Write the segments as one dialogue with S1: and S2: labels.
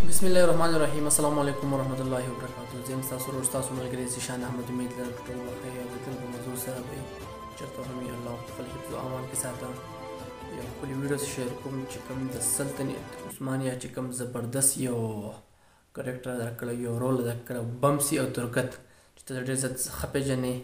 S1: بسم الله الرحمن الرحیم. السلام علیکم ورحمۃ اللہ وبرکاتہ. زم تاسو ورو تاسو ملګری زیشان احمد امید لرم ټول بخیر او د تل په موضوع سره به چرته هم الله خپل حفظ او امان کې ساتم. یو خپل ویډیو شیر کوم چې کوم د سلطنت عثمانیه چې کوم زبردست یو کریکټر درکړی یو رول درکړی بمسي او ترکت چې ته ډېر زیات ښه پېژنې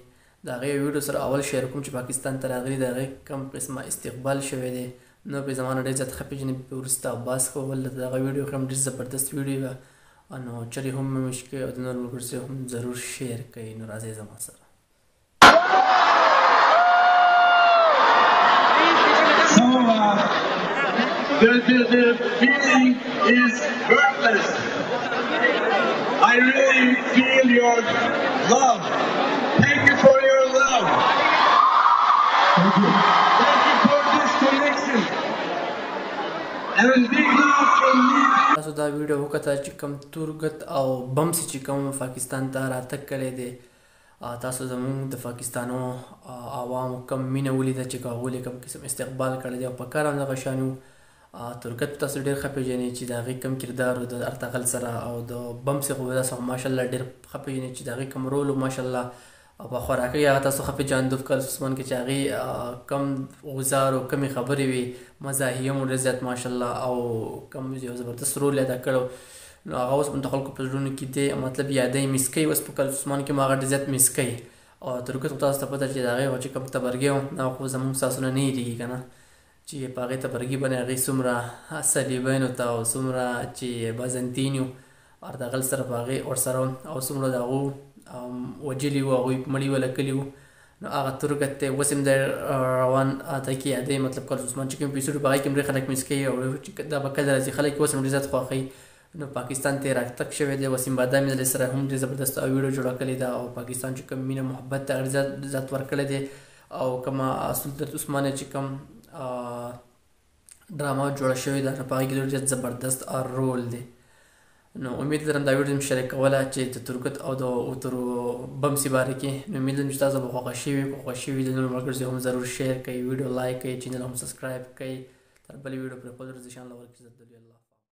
S1: د هغې ویډیو سره اول شیر کوم چې پاکستان ته راغلي د هغې کوم قسمه استقبال شوی دی نو په زمانه ډېر زیات ښه پېژنې وروسته عباس کول د هغه ویډیو هم ډېر زبردست ویډیو وه نو چرې هم مې مشکې او د نور ملګرو سره هم ضرور شیر کوئ. نو راځئ زما سره.
S2: The feeling is worthless. I really feel your love. Thank you for your love. Thank you. Thank you for this connection. And big love from me.
S1: تاسو دا ویډیو وکړه چې کوم تورګت او بمسي چې کوم پاکستان ته راتګ کړی دی تاسو زموږ د پاکستانو عوامو کم مینه ولیده چې هغوی کوم قسم استقبال کړی دی او په کار هم دغه شان و. ترکت تاسو ډېر ښه پېژنئ چې د هغې کوم کردار و د ارتغل سره او د بمسي خو تاسو ماشاءالله ډېر ښه پېژنئ چې د هغې کوم رول و ماشاءالله او په خوراکۍ هغه تاسو ښه پېژاندو په کال عثمان کې چې هغې کم غزار او کمې خبرې وې مزاحیه مو ډېر زیات ماشاءالله او کم یو زبردست رول ادا کړی نو هغه اوس د خلکو په زړونو کې دی مطلب یادوي مس کوي اوس په کال عثمان کې مو هغه ډېر زیات مس کوي او ترکت خو تاسو ته پته چې د هغې چې کوم تبرګی و هغه خو زموږ ستاسو نه هېرېږي که نه چې په هغې تبرګي باندې هغې څومره صلیبینو ته او څومره چې بازنطینو ارتغل سره په هغې ورسره او څومره د هغو وجلي وو هغوی مړي ولکلي وو نو هغه ترکت دی اوس هم د روان ته کې یادوي مطلب کال عثمان چې کوم اپیسوډ په هغې کې هم ډېر خلک مس کوي او دا به کله راځي خلک اوس هم ډېر زیات خوښوي نو پاکستان ته یې راتګ شوی دی وسیم بادامي علیه سره هم ډېر زبردست ویډیو جوړه کړې ده او پاکستان چې کوم مینه محبت ته ډېر زیات ورکړی دی او کومه سلطنت عثمانیه چې کوم ډرامه جوړه شوې ده نو په هغې کې ډېر زبردست رول دی. نو امید لرم دا ویډیو مې شریک کوله چې د ترکت او د اوترو بمسي باره کې نو امید لرم چې تاسو به خوښه شوي د نورو ملګرو سره هم ضرور شیر کوئ ویډیو لایک کوئ چینل هم سبسکرایب کوئ تر بلې ویډیو پرېښودو زه انشاءالله ورکړي الله